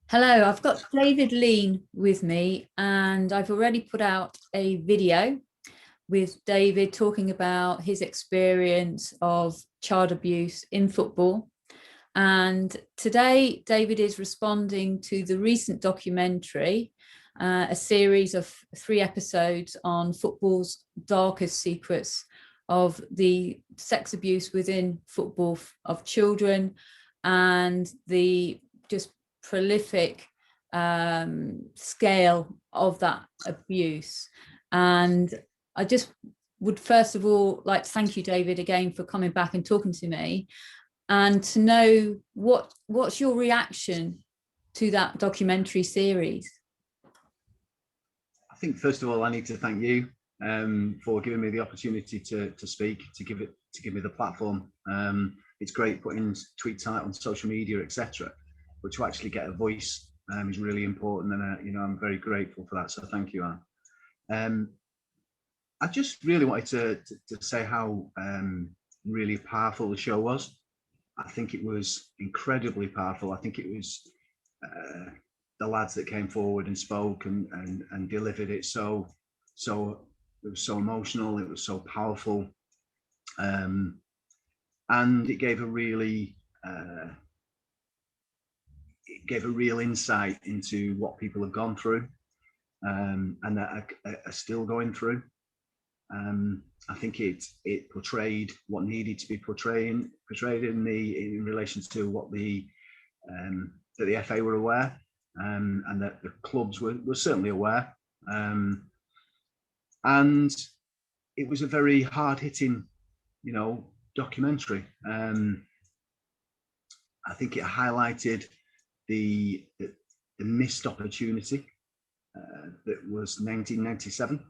Hello, I've got David Lean with me, and I've already put out a video with David talking about his experience of child abuse in football. And today, David is responding to the recent documentary, a series of 3 episodes on football's darkest secrets of the sex abuse within football of children and the just prolific scale of that abuse. And I just would first of all like to thank you, David, again for coming back and talking to me, and to know what's your reaction to that documentary series. I think first of all, I need to thank you for giving me the opportunity to speak, to give me the platform. It's great putting tweets out on social media, etc., but to actually get a voice is really important, and I'm very grateful for that. So thank you, Anne. I just really wanted to say how really powerful the show was. I think it was incredibly powerful. I think it was the lads that came forward and spoke and delivered it so it was so emotional, it was so powerful, and it gave a real insight into what people have gone through and that are still going through. I think it portrayed what needed to be portrayed in relation to what that the FA were aware, and that the clubs were certainly aware, and it was a very hard-hitting, documentary. I think it highlighted the missed opportunity that was 1997.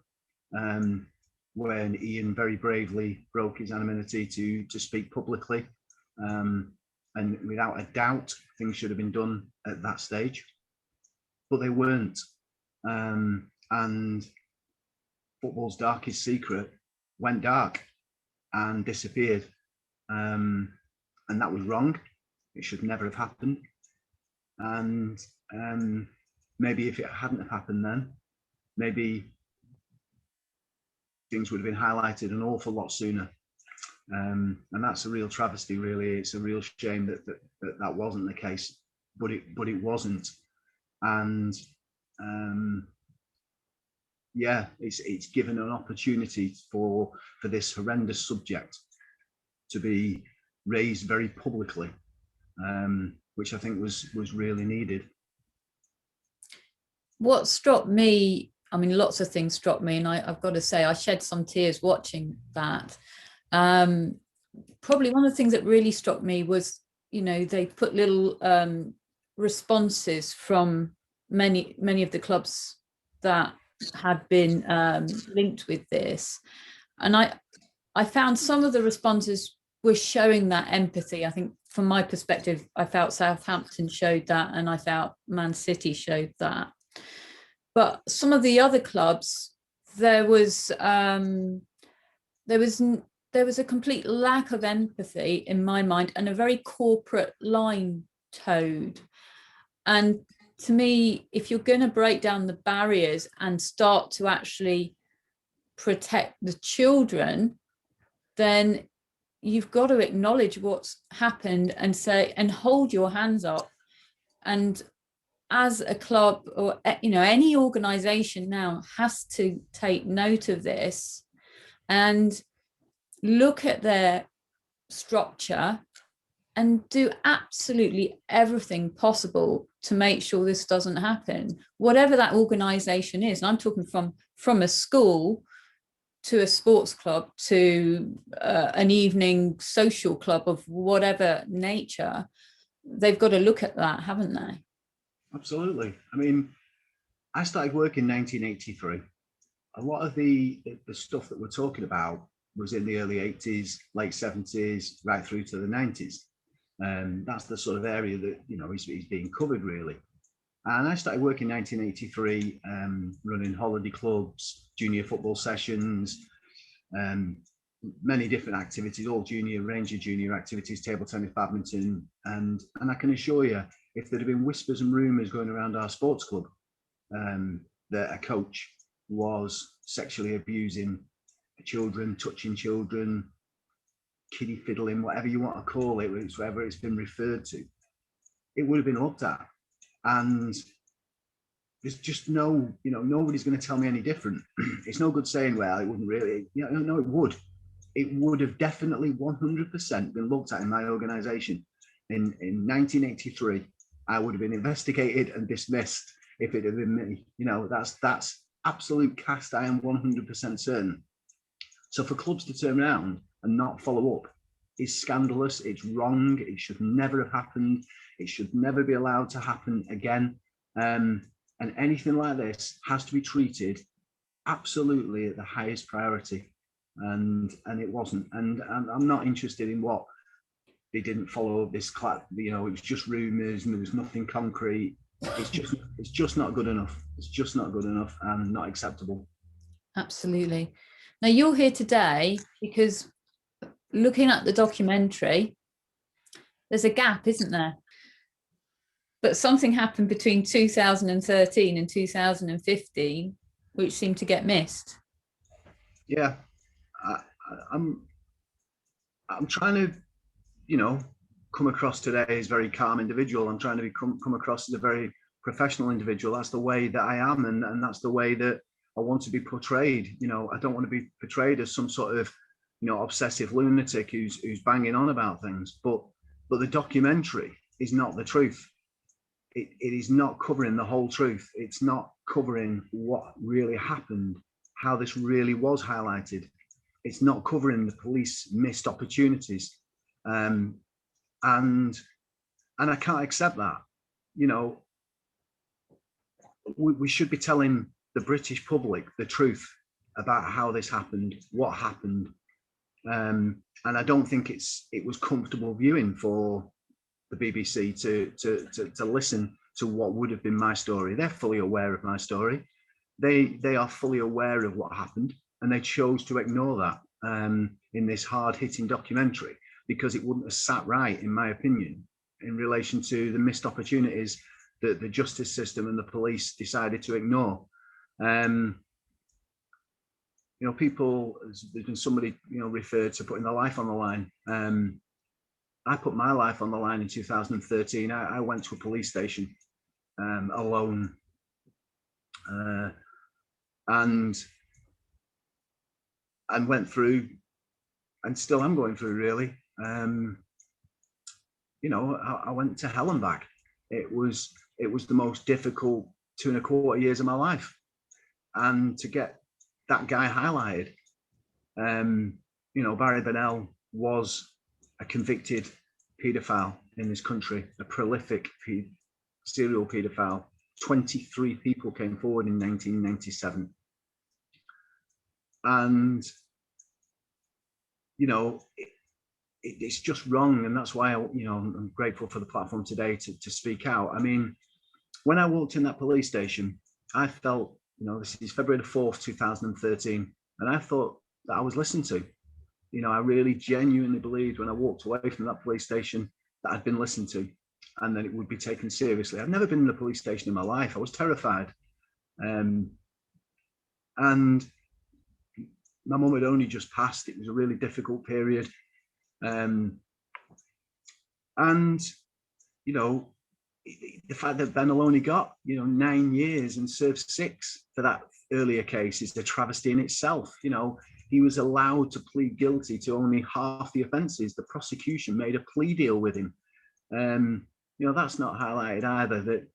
When Ian very bravely broke his anonymity to speak publicly, and without a doubt, things should have been done at that stage, but they weren't. And football's darkest secret went dark and disappeared, and that was wrong. It should never have happened. And maybe if it hadn't have happened then, maybe things would have been highlighted an awful lot sooner, and that's a real travesty. Really, it's a real shame that wasn't the case, but it wasn't. And it's given an opportunity for this horrendous subject to be raised very publicly, which I think was really needed. What struck me, I mean, lots of things struck me, and I've got to say I shed some tears watching that. Probably one of the things that really struck me was, they put little responses from many of the clubs that had been linked with this, and I found some of the responses were showing that empathy. I think from my perspective, I felt Southampton showed that, and I felt Man City showed that. But some of the other clubs, there was a complete lack of empathy in my mind, and a very corporate line towed. And to me, if you're going to break down the barriers and start to actually protect the children, then you've got to acknowledge what's happened and say, and hold your hands up. And as a club, or any organization now, has to take note of this and look at their structure and do absolutely everything possible to make sure this doesn't happen, whatever that organization is. And I'm talking from a school to a sports club to an evening social club of whatever nature. They've got to look at that, haven't they? Absolutely. I mean, I started work in 1983. A lot of the stuff that we're talking about was in the early 80s, late 70s, right through to the 90s. That's the sort of area that is being covered, really. And I started work in 1983, running holiday clubs, junior football sessions, many different activities, all range of junior activities, table tennis, badminton, and I can assure you, if there'd have been whispers and rumours going around our sports club that a coach was sexually abusing children, touching children, kiddie fiddling, whatever you want to call it, whatever it's been referred to, it would have been looked at. And there's just no, nobody's going to tell me any different. It's no good saying, well, it wouldn't really, no, it would. It would have definitely 100% been looked at in my organisation. In 1983, I would have been investigated and dismissed if it had been me. That's absolute cast iron, 100% certain. So for clubs to turn around and not follow up is scandalous. It's wrong. It should never have happened. It should never be allowed to happen again. And anything like this has to be treated absolutely at the highest priority. And it wasn't. And I'm not interested in what they didn't follow this class. It was just rumours and there was nothing concrete. It's just not good enough. It's just not good enough and not acceptable. Absolutely. Now you're here today because looking at the documentary, there's a gap, isn't there? But something happened between 2013 and 2015, which seemed to get missed. Yeah, I'm trying to, come across today as a very calm individual. I'm trying to come across as a very professional individual. That's the way that I am, and that's the way that I want to be portrayed. I don't want to be portrayed as some sort of, obsessive lunatic who's banging on about things. But the documentary is not the truth. It is not covering the whole truth. It's not covering what really happened, how this really was highlighted. It's not covering the police missed opportunities. And I can't accept that. We should be telling the British public the truth about how this happened, what happened. And I don't think it was comfortable viewing for the BBC to listen to what would have been my story. They're fully aware of my story. They are fully aware of what happened, and they chose to ignore that in this hard-hitting documentary because it wouldn't have sat right, in my opinion, in relation to the missed opportunities that the justice system and the police decided to ignore. People, there's been somebody, referred to putting their life on the line. I put my life on the line in 2013. I went to a police station alone, and went through, and still am going through, really. I went to hell and back. It was the most difficult 2.25 years of my life, and to get that guy highlighted. Barry Bennell was a convicted paedophile in this country, a prolific serial paedophile. 23 people came forward in 1997. And, it's just wrong. And that's why, I'm grateful for the platform today to speak out. I mean, when I walked in that police station, I felt, this is February the 4th, 2013, and I thought that I was listened to. I really genuinely believed when I walked away from that police station that I'd been listened to and that it would be taken seriously. I've never been in a police station in my life. I was terrified. And my mum had only just passed. It was a really difficult period. The fact that Bennell only got, 9 years and served 6 for that earlier case is a travesty in itself. He was allowed to plead guilty to only half the offences. The prosecution made a plea deal with him. That's not highlighted either, that,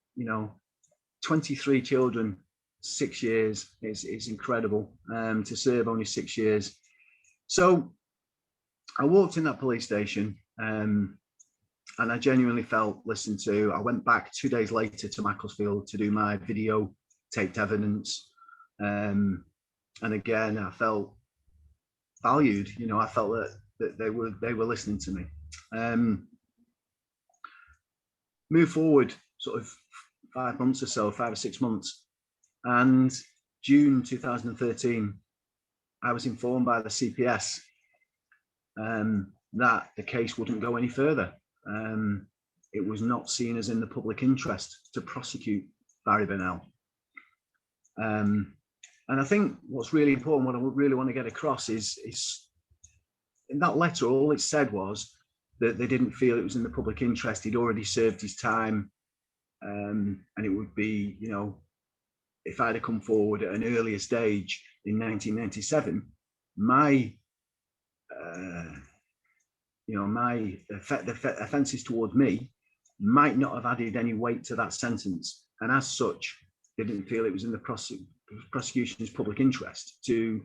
23 children, 6 years, is incredible, to serve only 6 years. So I walked in that police station, and I genuinely felt listened to. I went back 2 days later to Macclesfield to do my video taped evidence. And again, I felt valued. I felt that they were listening to me. Move forward sort of 5 months or so, 5 or 6 months, and June 2013, I was informed by the CPS that the case wouldn't go any further. it was not seen as in the public interest to prosecute Barry Burnell. And I think what's really important, what I really want to get across is in that letter, all it said was that they didn't feel it was in the public interest. He'd already served his time, and it would be, you know, if I'd have come forward at an earlier stage in 1997, my the offences towards me might not have added any weight to that sentence, and as such, they didn't feel it was in the prosecution's public interest to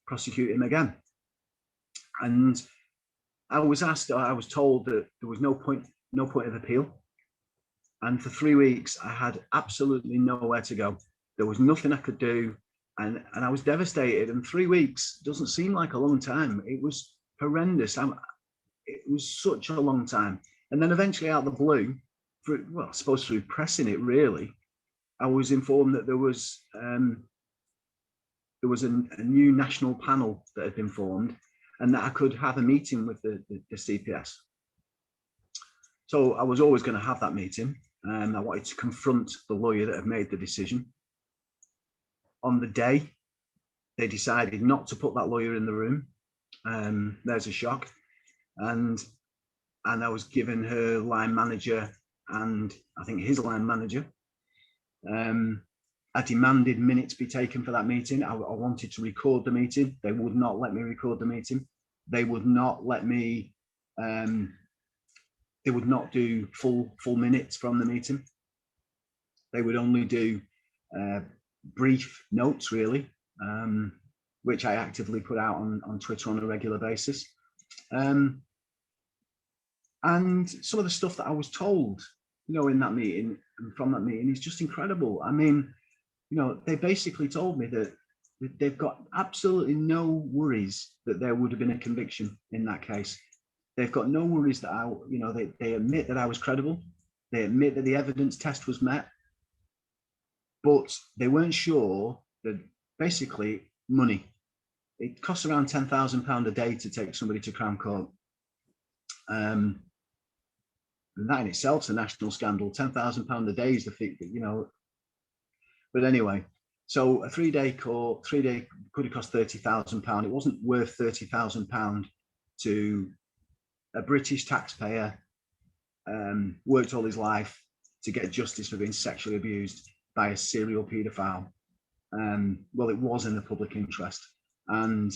prosecute him again. And I was told that there was no point of appeal. And for 3 weeks, I had absolutely nowhere to go. There was nothing I could do. And I was devastated. And 3 weeks doesn't seem like a long time. It was horrendous. It was such a long time. And then eventually, out of the blue, I suppose through pressing it, really, I was informed that there was a new national panel that had been formed, and that I could have a meeting with the CPS. So I was always going to have that meeting, and I wanted to confront the lawyer that had made the decision. On the day, they decided not to put that lawyer in the room. There's a shock. And I was given her line manager and I think his line manager. I demanded minutes be taken for that meeting. I wanted to record the meeting. They would not let me record the meeting. They would not let me, they would not do full minutes from the meeting. They would only do brief notes, really, which I actively put out on Twitter on a regular basis. And some of the stuff that I was told, you know, in that meeting and from that meeting is just incredible. I mean, you know, they basically told me that they've got absolutely no worries that there would have been a conviction in that case. They've got no worries that they admit that I was credible. They admit that the evidence test was met, but they weren't sure that basically money. It costs around £10,000 a day to take somebody to Crown Court. And that in itself is a national scandal. £10,000 a day is the fee, you know. But anyway, so a 3-day court, 3-day could have cost £30,000. It wasn't worth £30,000 to a British taxpayer, worked all his life to get justice for being sexually abused by a serial paedophile. Well, it was in the public interest. And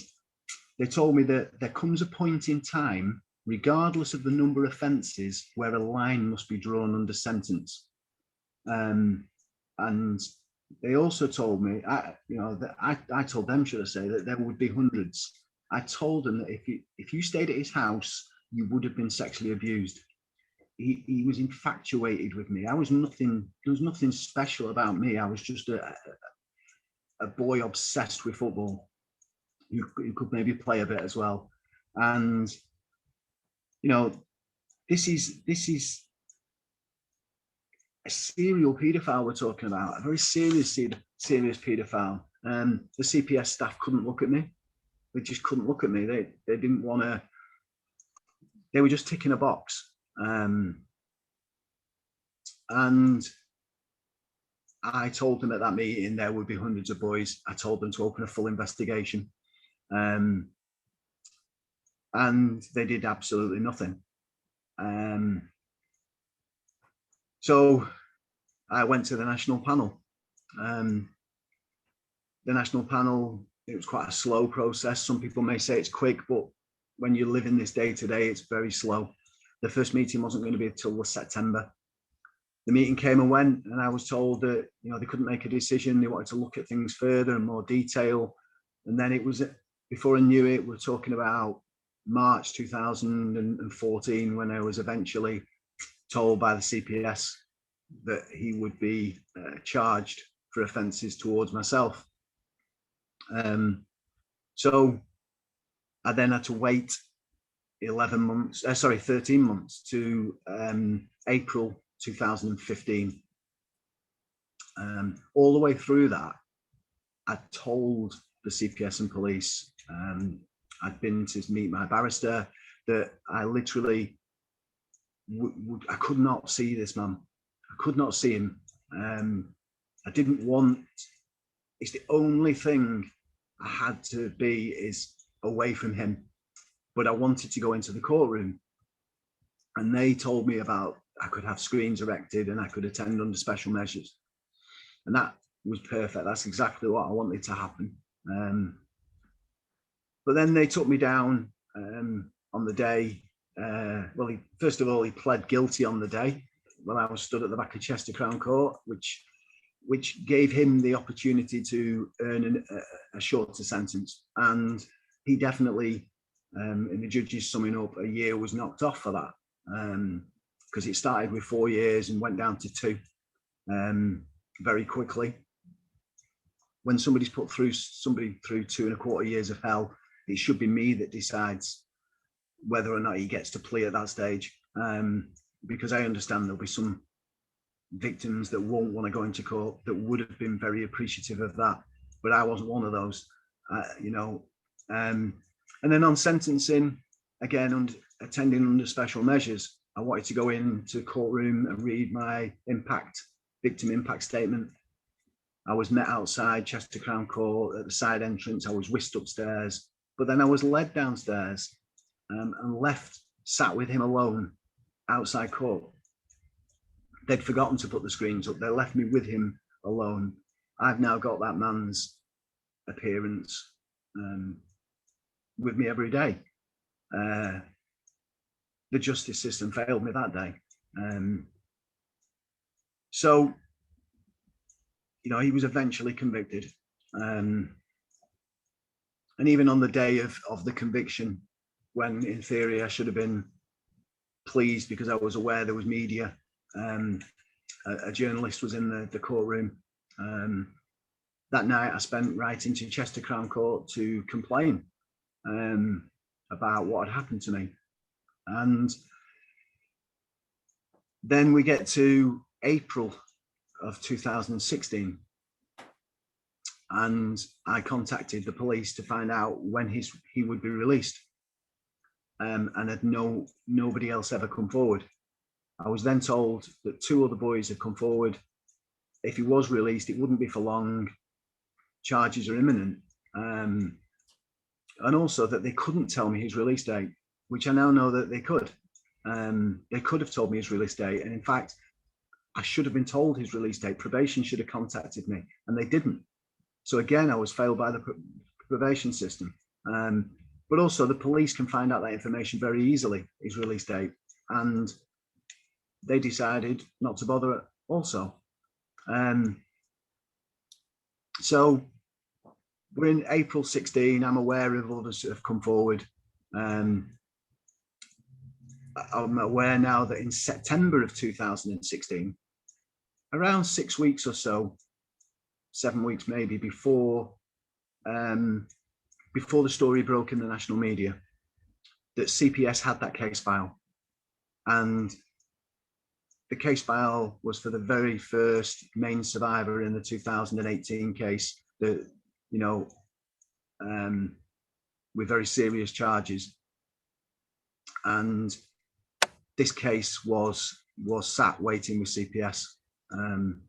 they told me that there comes a point in time, regardless of the number of offences, where a line must be drawn under sentence. And they also told me, I told them, should I say, that there would be hundreds. I told them that if you stayed at his house, you would have been sexually abused. He was infatuated with me. There was nothing special about me. I was just a boy obsessed with football. You could maybe play a bit as well. And, you know, this is a serial paedophile we're talking about, a very serious paedophile. The CPS staff couldn't look at me. They just couldn't look at me. They didn't want to, they were just ticking a box. And I told them at that meeting there would be hundreds of boys. I told them to open a full investigation. And they did absolutely nothing. So I went to the national panel. The national panel, it was quite a slow process. Some people may say it's quick, but when you live in this day to day, it's very slow. The first meeting wasn't going to be until September. The meeting came and went, and I was told that, you know, they couldn't make a decision. They wanted to look at things further and more detail. And then it was, before I knew it, we're talking about March 2014, when I was eventually told by the CPS that he would be charged for offences towards myself. So I then had to wait 13 months to April 2015. All the way through that, I told the CPS and police, I'd been to meet my barrister, that I literally I could not see this man. I could not see him. I didn't want. It's the only thing I had to be is away from him. But I wanted to go into the courtroom, and they told me about I could have screens erected and I could attend under special measures, and that was perfect. That's exactly what I wanted to happen. But then they took me down on the day. Well, first of all, he pled guilty on the day when I was stood at the back of Chester Crown Court, which gave him the opportunity to earn a shorter sentence. And he definitely, in the judge's summing up, a year was knocked off for that, because it started with 4 years and went down to 2 very quickly. When somebody's put somebody through 2.25 years of hell, it should be me that decides whether or not he gets to plea at that stage, because I understand there'll be some victims that won't want to go into court that would have been very appreciative of that, but I wasn't one of those, and then on sentencing, again, attending under special measures, I wanted to go into the courtroom and read my victim impact statement. I was met outside Chester Crown Court at the side entrance. I was whisked upstairs, but then I was led downstairs and sat with him alone outside court. They'd forgotten to put the screens up. They left me with him alone. I've now got that man's appearance with me every day. The justice system failed me that day. So, he was eventually convicted. And even on the day of the conviction, when in theory I should have been pleased because I was aware there was media, a journalist was in the courtroom. That night I spent writing to Chester Crown Court to complain about what had happened to me. And then we get to April of 2016, and I contacted the police to find out when he would be released, and had nobody else ever come forward. I was then told that 2 other boys had come forward. If he was released, it wouldn't be for long. Charges are imminent, and also that they couldn't tell me his release date, which I now know that they could. They could have told me his release date, and in fact, I should have been told his release date. Probation should have contacted me, and they didn't. So again, I was failed by the probation system. But also the police can find out that information very easily, his release date. And they decided not to bother also. So we're in April 16. I'm aware of others that have come forward. I'm aware now that in September of 2016, around 6 weeks or so, 7 weeks maybe before the story broke in the national media, that CPS had that case file. And the case file was for the very first main survivor in the 2018 case, that, with very serious charges. And this case was sat waiting with CPS. And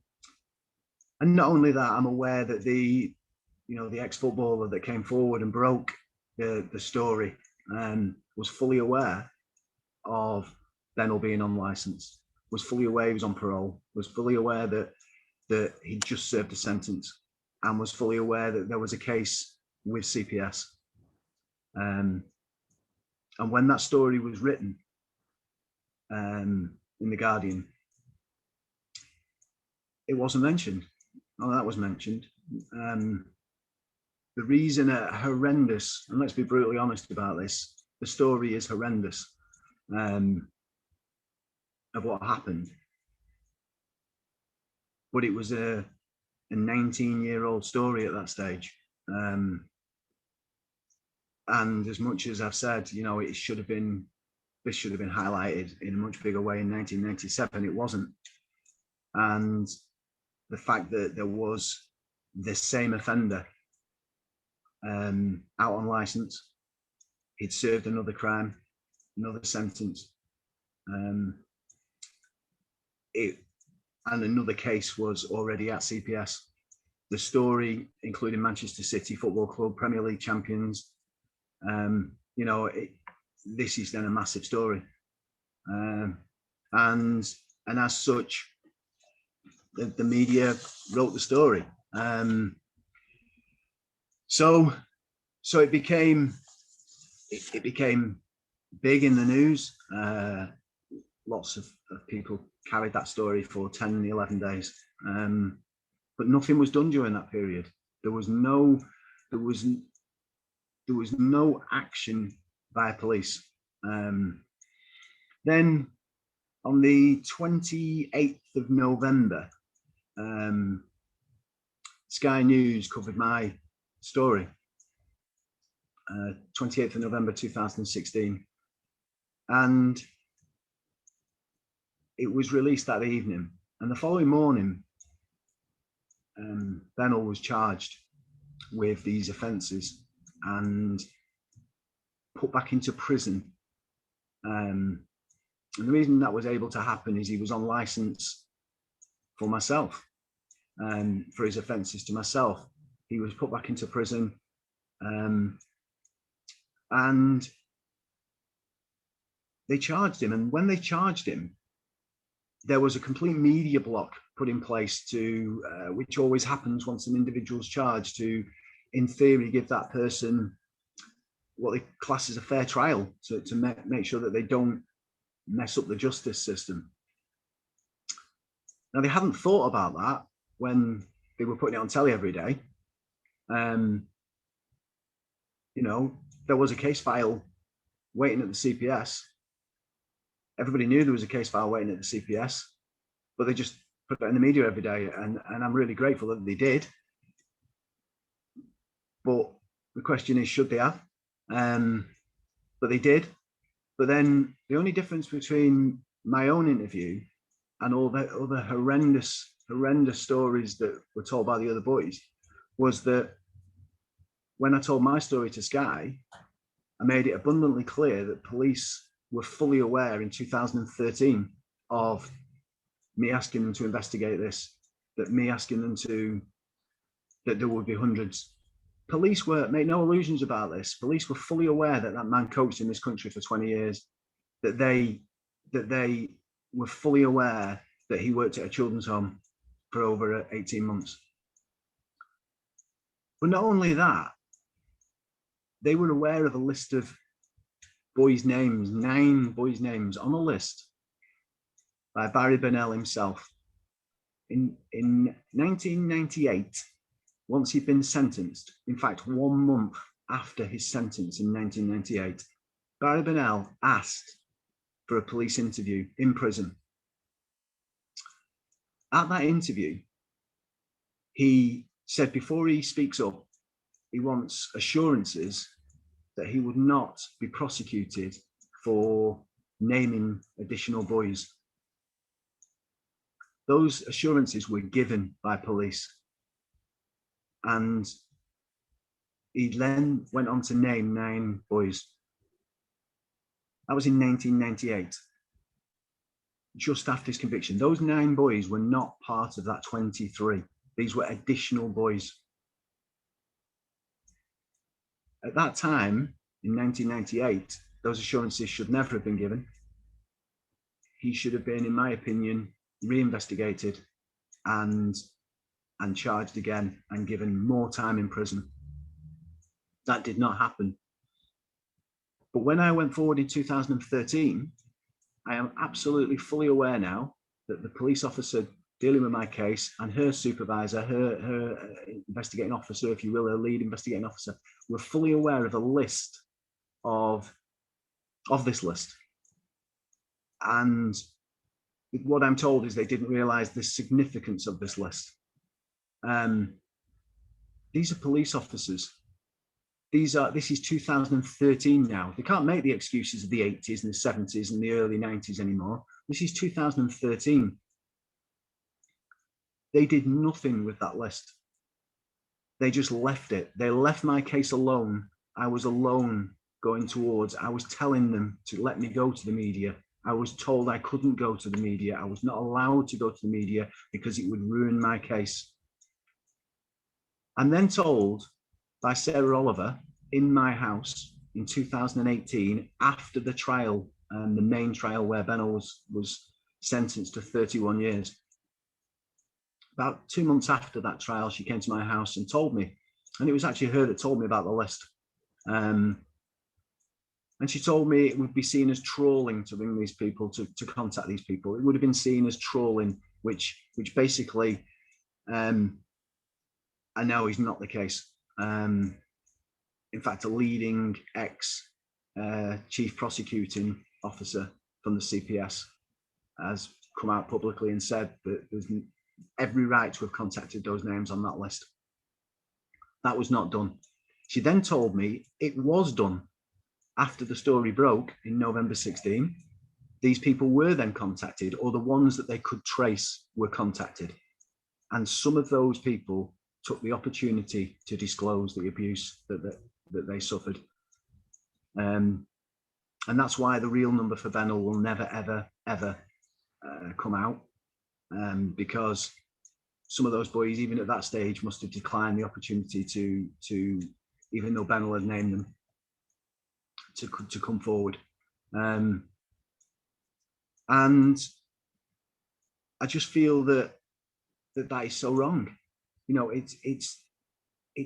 not only that, I'm aware that the ex-footballer that came forward and broke the story was fully aware of Bennell being on license, was fully aware he was on parole, was fully aware that he'd just served a sentence, and was fully aware that there was a case with CPS. And when that story was written in The Guardian, it wasn't mentioned. Oh, that was mentioned. The reason horrendous, and let's be brutally honest about this, the story is horrendous of what happened. But it was a 19-year-old story at that stage. And as much as I've said, this should have been highlighted in a much bigger way in 1997, it wasn't. And the fact that there was this same offender out on license, he'd served another crime, another sentence, and another case was already at CPS. The story, including Manchester City Football Club, Premier League champions, this is then a massive story. And as such, the media wrote the story. So it became big in the news. Lots of people carried that story for 10 and 11 days. But nothing was done during that period. There was no action by police. Then on the 28th of November, Sky News covered my story. 28th of November 2016, and it was released that evening. And the following morning, Bennell was charged with these offences and put back into prison. And the reason that was able to happen is he was on licence for myself, for his offences to myself. He was put back into prison, and they charged him. And when they charged him, there was a complete media block put in place to, which always happens once an individual's charged, to, in theory, give that person what they class as a fair trial, to make sure that they don't mess up the justice system. Now, they hadn't thought about that when they were putting it on telly every day. There was a case file waiting at the CPS. Everybody knew there was a case file waiting at the CPS, but they just put it in the media every day, and I'm really grateful that they did. But the question is, should they have? But they did. But then the only difference between my own interview and all the other horrendous stories that were told by the other boys was that when I told my story to Sky, I made it abundantly clear that police were fully aware in 2013 of me asking them to investigate this, that there would be hundreds. Police made no illusions about this. Police were fully aware that that man coached in this country for 20 years, that they were fully aware that he worked at a children's home for over 18 months. But not only that, they were aware of a list of boys' names, 9 boys' names on a list by Barry Bennell himself. In 1998, once he'd been sentenced, in fact, 1 month after his sentence in 1998, Barry Bennell asked for a police interview in prison. At that interview, he said before he speaks up, he wants assurances that he would not be prosecuted for naming additional boys. Those assurances were given by police. And he then went on to name 9 boys. That was in 1998, just after his conviction. Those 9 boys were not part of that 23. These were additional boys. At that time, in 1998, those assurances should never have been given. He should have been, in my opinion, reinvestigated and charged again and given more time in prison. That did not happen. But when I went forward in 2013, I am absolutely fully aware now that the police officer dealing with my case and her supervisor, her investigating officer, if you will, her lead investigating officer, were fully aware of a list of this list. And what I'm told is they didn't realize the significance of this list. These are police officers. This is 2013 now. They can't make the excuses of the 80s and the 70s and the early 90s anymore. This is 2013. They did nothing with that list. They just left it. They left my case alone. I was alone going towards, I was telling them to let me go to the media. I was told I couldn't go to the media. I was not allowed to go to the media because it would ruin my case. I'm then told by Sarah Oliver in my house in 2018, after the trial, the main trial where Benno was sentenced to 31 years. About 2 months after that trial, she came to my house and told me, and it was actually her that told me about the list. And she told me it would be seen as trolling to ring these people, to contact these people. It would have been seen as trolling, which basically, I know is not the case. In fact, a leading ex-chief prosecuting officer from the CPS has come out publicly and said that there's every right to have contacted those names on that list. That was not done. She then told me it was done. After the story broke in November 16, these people were then contacted, or the ones that they could trace were contacted. And some of those people took the opportunity to disclose the abuse that they suffered. And that's why the real number for Benno will never, ever, ever come out, because some of those boys, even at that stage, must have declined the opportunity to even though Benno had named them, to come forward. And I just feel that is so wrong. You know, it's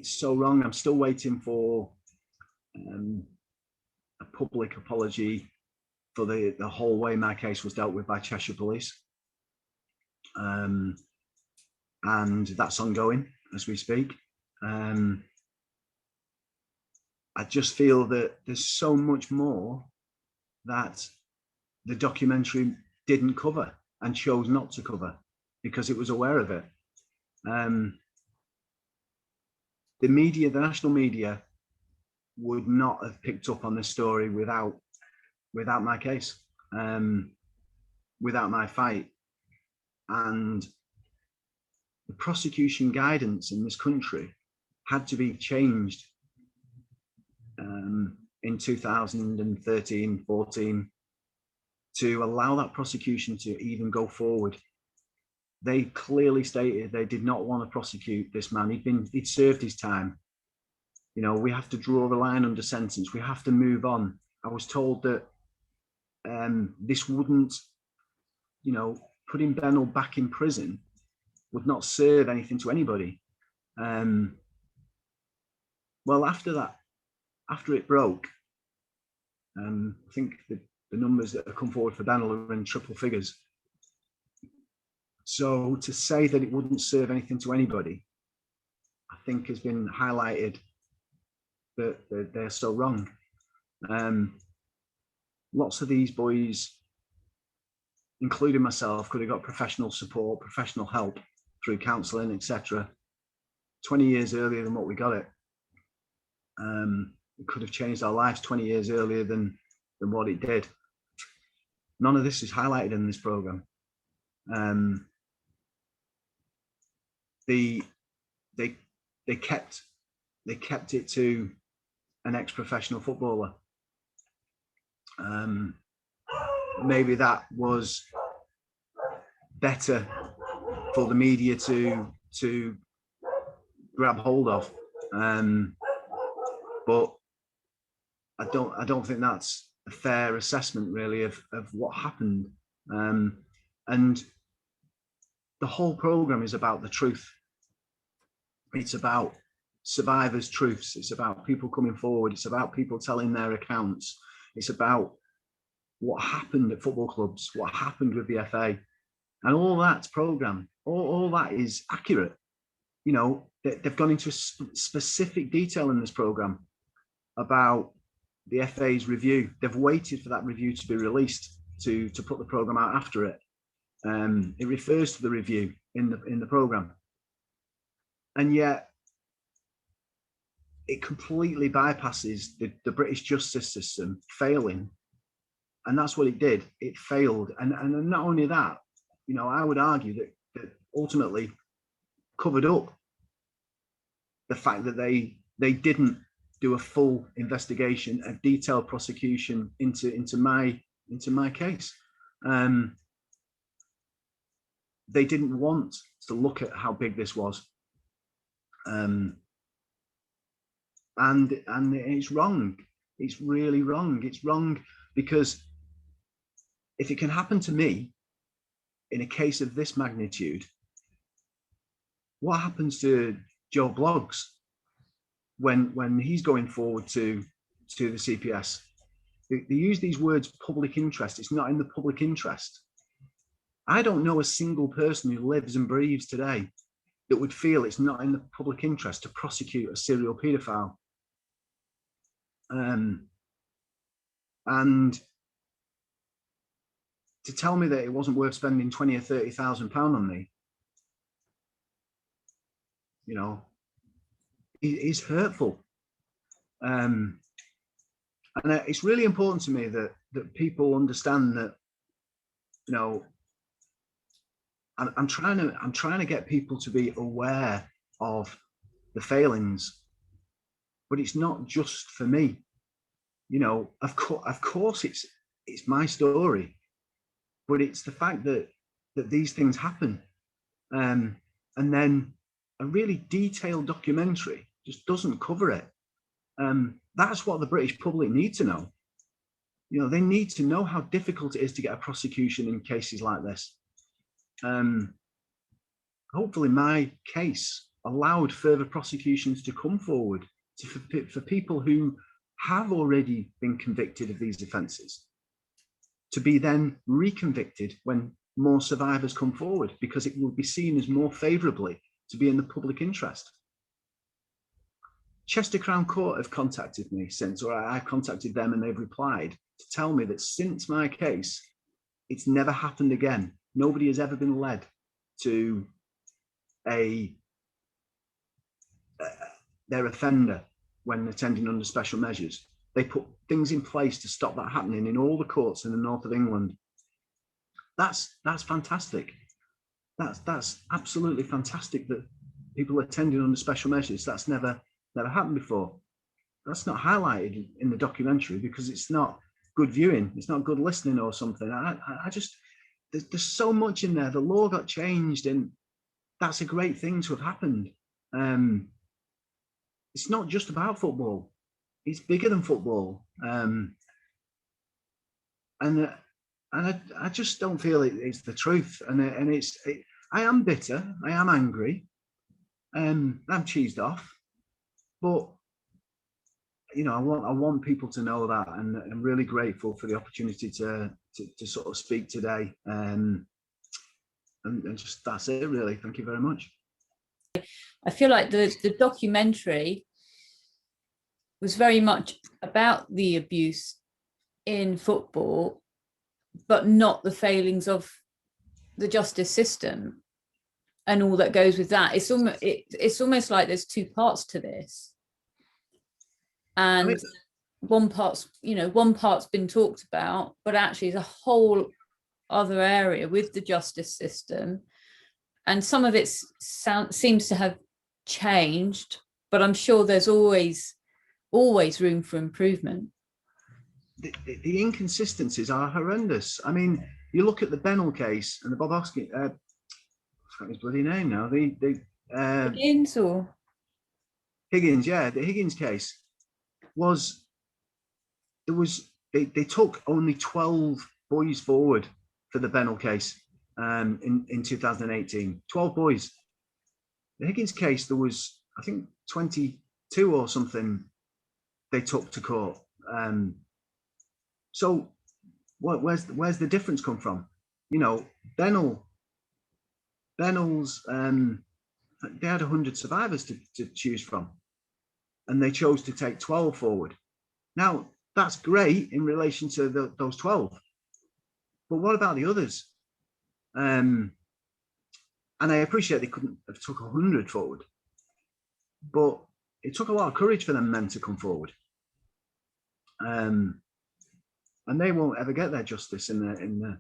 so wrong. I'm still waiting for a public apology for the whole way my case was dealt with by Cheshire Police. And that's ongoing as we speak. I just feel that there's so much more that the documentary didn't cover and chose not to cover because it was aware of it. The media, the national media, would not have picked up on this story without my case, without my fight. And the prosecution guidance in this country had to be changed in 2013, 14, to allow that prosecution to even go forward. They clearly stated they did not want to prosecute this man. He'd served his time. You know, we have to draw the line under sentence. We have to move on. I was told that this wouldn't, you know, putting Benno back in prison would not serve anything to anybody. Well, after that, after it broke, I think the numbers that have come forward for Benno are in triple figures. So to say that it wouldn't serve anything to anybody, I think has been highlighted that they're so wrong. Lots of these boys, including myself, could have got professional support, professional help through counselling, etc. 20 years earlier than what we got it. It could have changed our lives 20 years earlier than what it did. None of this is highlighted in this program. They kept it to an ex-professional footballer. Maybe that was better for the media to grab hold of, but I don't think that's a fair assessment really of what happened. And the whole program is about the truth. It's about survivors' truths. It's about people coming forward. It's about people telling their accounts. It's about what happened at football clubs, what happened with the FA, and all that's programmed. All that is accurate. You know, they've gone into specific detail in this program about the FA's review. They've waited for that review to be released to put the program out after it. It refers to the review in the program, and yet it completely bypasses the British justice system failing, and that's what it did. It failed, and not only that, you know, I would argue that ultimately covered up the fact that they didn't do a full investigation, a detailed prosecution into my case. They didn't want to look at how big this was. And it's wrong. It's really wrong. It's wrong because if it can happen to me in a case of this magnitude, what happens to Joe Bloggs when he's going forward to the CPS? They use these words, public interest. It's not in the public interest. I don't know a single person who lives and breathes today that would feel it's not in the public interest to prosecute a serial paedophile. And to tell me that it wasn't worth spending 20 or 30,000 pounds on me, you know, is hurtful. And it's really important to me that people understand that, you know, I'm trying to get people to be aware of the failings, but it's not just for me. You know, of course it's my story, but it's the fact that these things happen, and then a really detailed documentary just doesn't cover it. That's what the British public need to know. You know, they need to know how difficult it is to get a prosecution in cases like this. Hopefully my case allowed further prosecutions to come forward for people who have already been convicted of these offences to be then reconvicted when more survivors come forward, because it will be seen as more favourably to be in the public interest. Chester Crown Court have contacted me since, or I've contacted them and they've replied to tell me that since my case, it's never happened again. Nobody has ever been led to their offender when attending under special measures. They put things in place to stop that happening in all the courts in the north of England. That's fantastic. That's absolutely fantastic that people attending under special measures. That's never happened before. That's not highlighted in the documentary because it's not good viewing. It's not good listening or something. I just, there's so much in there. The law got changed, and that's a great thing to have happened. It's not just about football. It's bigger than football. And I just don't feel it's the truth. And I am bitter. I am angry. I'm cheesed off. But you know, I want people to know that, and I'm really grateful for the opportunity to sort of speak today. And just that's it, really. Thank you very much. I feel like the documentary was very much about the abuse in football, but not the failings of the justice system and all that goes with that. It's almost like there's two parts to this, and one part's been talked about, but actually there's a whole other area with the justice system, and some of it seems to have changed, but I'm sure there's always room for improvement. The inconsistencies are horrendous. I mean, you look at the Bennell case and the Bob Hoskins, I forgot his bloody name now. Higgins, yeah, the Higgins case they took only 12 boys forward for the Bennell case in 2018. 12 boys. The Higgins case, there was, I think, 22 or something they took to court. So where's the difference come from? You know, Bennell's they had 100 survivors to choose from, and they chose to take 12 forward. Now that's great in relation to those 12, but what about the others? And I appreciate they couldn't have took 100 forward, but it took a lot of courage for them men to come forward. And they won't ever get their justice in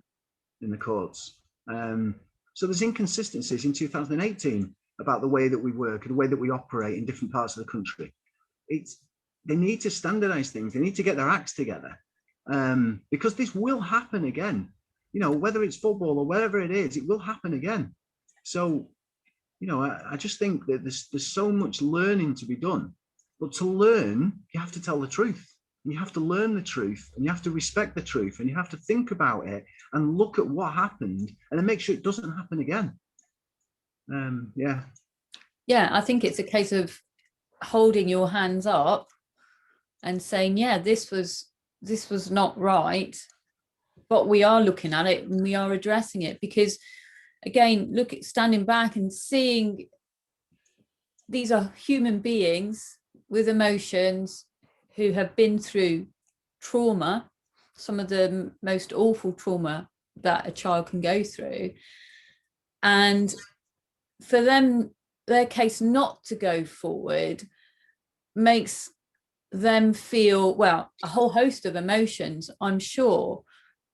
the courts. So there's inconsistencies in 2018 about the way that we work and the way that we operate in different parts of the country. They need to standardize things. They need to get their acts together, because this will happen again. you know, whether it's football or wherever it is, it will happen again. So, you know, I just think that there's so much learning to be done, but to learn, you have to tell the truth, and you have to learn the truth, and you have to respect the truth, and you have to think about it and look at what happened and then make sure it doesn't happen again. Yeah, I think it's a case of holding your hands up and saying, yeah, this was not right, but we are looking at it and we are addressing it. Because again, look at standing back and seeing these are human beings with emotions who have been through trauma, some of the most awful trauma that a child can go through. And for them, their case not to go forward makes them feel, well, a whole host of emotions, I'm sure,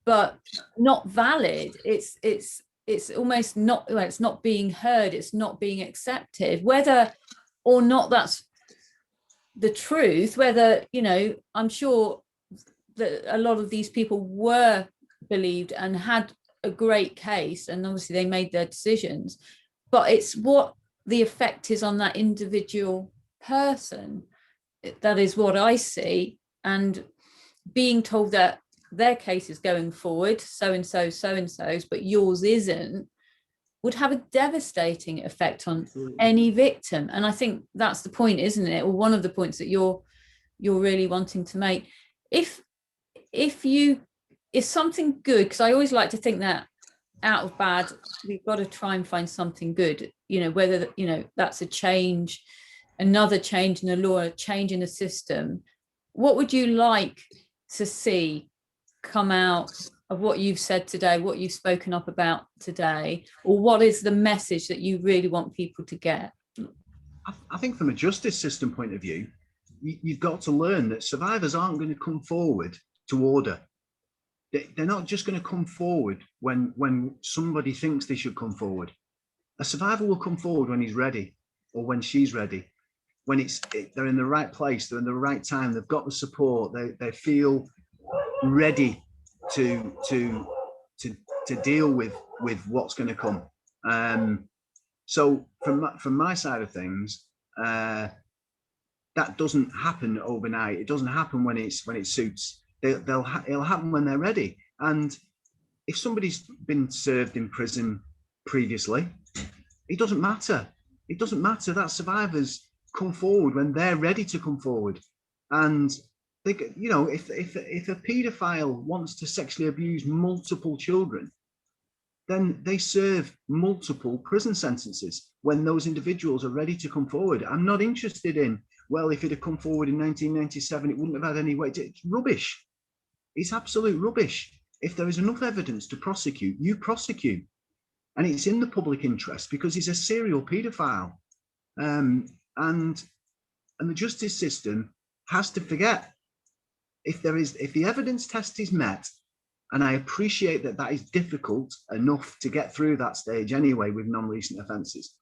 but not valid. It's almost not, well, it's not being heard, it's not being accepted, whether or not that's the truth, whether, you know, I'm sure that a lot of these people were believed and had a great case, and obviously they made their decisions, but it's what the effect is on that individual person. That is what I see. And being told that their case is going forward, so and so's, but yours isn't, would have a devastating effect on any victim. And I think that's the point, isn't it? Or one of the points that you're really wanting to make. If something good, because I always like to think that out of bad, we've got to try and find something good, you know, whether, you know, that's a change, another change in the law, a change in the system. What would you like to see come out of what you've said today, what you've spoken up about today, or what is the message that you really want people to get? I think from a justice system point of view, you've got to learn that survivors aren't going to come forward to order. They're not just going to come forward when somebody thinks they should come forward. A survivor will come forward when he's ready, or when she's ready, when they're in the right place, they're in the right time, they've got the support, they feel ready to deal with what's going to come. So from my side of things, that doesn't happen overnight. It doesn't happen when it suits. It'll happen when they're ready. And if somebody's been served in prison previously, it doesn't matter. It doesn't matter. That survivors come forward when they're ready to come forward. And they, you know, if a paedophile wants to sexually abuse multiple children, then they serve multiple prison sentences when those individuals are ready to come forward. I'm not interested in, well, if it had come forward in 1997, it wouldn't have had any weight. It's rubbish. It's absolute rubbish. If there is enough evidence to prosecute, you prosecute. And it's in the public interest because he's a serial paedophile. And the justice system has to forget, if the evidence test is met, and I appreciate that is difficult enough to get through that stage anyway with non-recent offences.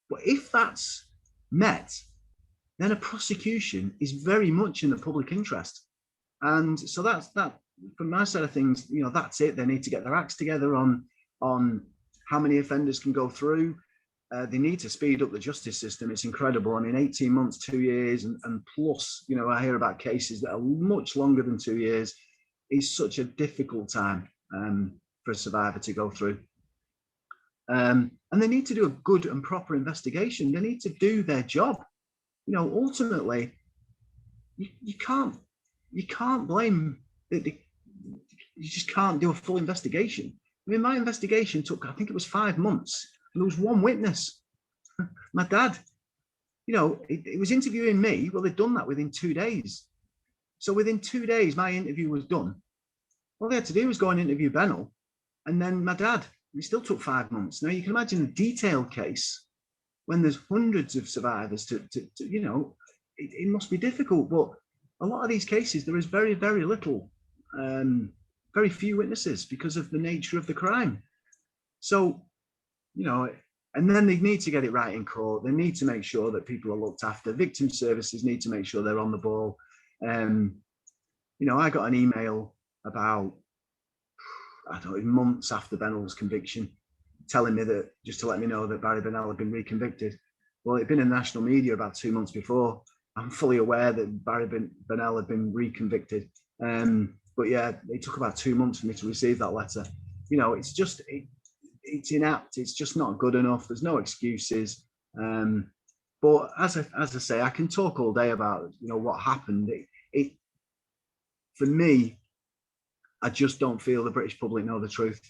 But if that's met, then a prosecution is very much in the public interest. And so that's that. From my side of things, you know, that's it. They need to get their acts together on how many offenders can go through. They need to speed up the justice system. It's incredible. I mean, 18 months, 2 years, and plus, you know, I hear about cases that are much longer than 2 years. It's such a difficult time for a survivor to go through. And they need to do a good and proper investigation. They need to do their job. You know, ultimately, you can't blame. You just can't do a full investigation. I mean, my investigation took, I think it was 5 months. And there was one witness, my dad. You know, it was interviewing me. Well, they'd done that within 2 days. So within 2 days, my interview was done. All they had to do was go and interview Bennell. And then my dad, it still took 5 months. Now, you can imagine a detailed case when there's hundreds of survivors to you know, it must be difficult. But a lot of these cases, there is very, very little, very few witnesses because of the nature of the crime. So, you know, and then they need to get it right in court. They need to make sure that people are looked after. Victim services need to make sure they're on the ball. You know, I got an email about I don't know, months after Bennell's conviction, telling me that, just to let me know that Barry Bennell had been reconvicted. Well, it'd been in the national media about 2 months before. I'm fully aware that Barry Bennell had been reconvicted. But yeah, it took about 2 months for me to receive that letter. You know, it's just, it's inapt. It's just not good enough. There's no excuses. But as I say, I can talk all day about, you know, what happened. For me, I just don't feel the British public know the truth.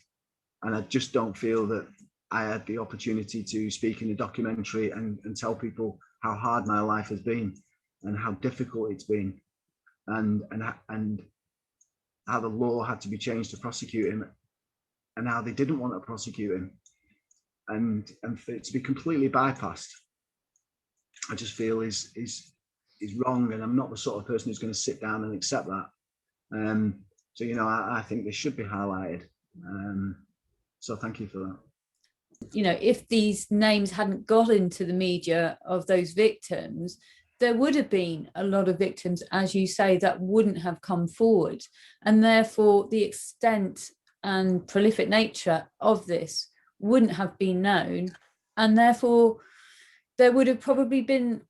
And I just don't feel that I had the opportunity to speak in a documentary and tell people how hard my life has been and how difficult it's been, and how the law had to be changed to prosecute him, and how they didn't want to prosecute him, and for it to be completely bypassed, I just feel is wrong. And I'm not the sort of person who's going to sit down and accept that. So, you know, I think this should be highlighted. So thank you for that. You know, if these names hadn't got into the media of those victims, there would have been a lot of victims, as you say, that wouldn't have come forward. And therefore, the extent and prolific nature of this wouldn't have been known. And therefore, there would have probably been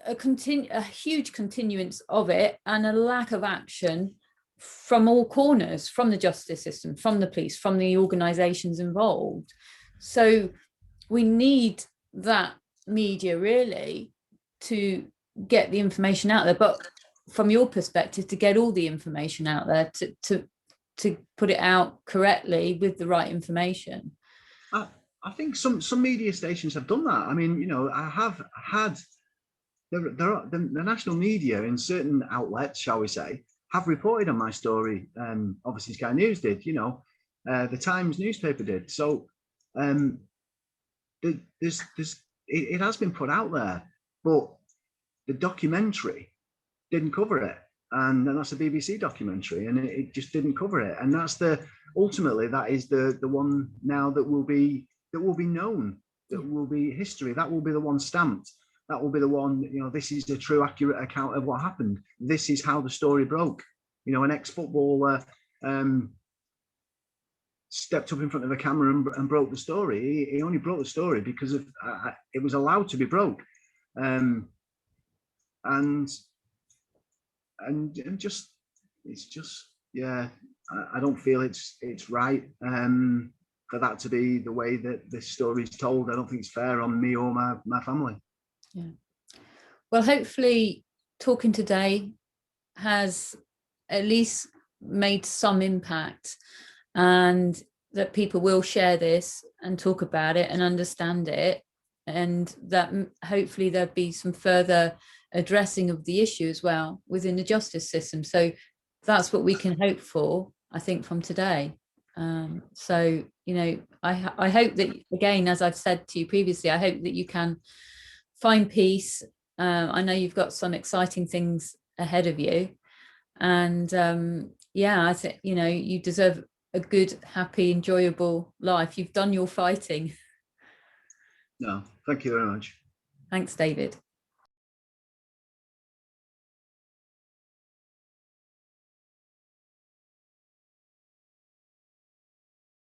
a huge continuance of it and a lack of action from all corners, from the justice system, from the police, from the organisations involved. So we need that media really to get the information out there. But from your perspective, to get all the information out there, to put it out correctly with the right information. I think some media stations have done that. I mean, you know, I have had the national media in certain outlets, shall we say, have reported on my story. Obviously, Sky News did, you know, the Times newspaper did. So it has been put out there, but the documentary didn't cover it. And that's a BBC documentary, and it just didn't cover it. And that's ultimately that is the one now that will be known, that will be history, that will be the one stamped. That will be the one, you know, this is the true, accurate account of what happened. This is how the story broke. You know, an ex-footballer stepped up in front of a camera and broke the story. He only broke the story because of it was allowed to be broke, and just it's just, yeah, I don't feel it's right for that to be the way that this story is told. I don't think it's fair on me or my family. Yeah. Well, hopefully talking today has at least made some impact, and that people will share this and talk about it and understand it, and that hopefully there'll be some further addressing of the issue as well within the justice system. So that's what we can hope for, I think, from today. So, you know, I hope that, again, as I've said to you previously, I hope that you can find peace. I know you've got some exciting things ahead of you, and yeah, I think, you know, you deserve a good, happy, enjoyable life. You've done your fighting. No, thank you very much. Thanks, David.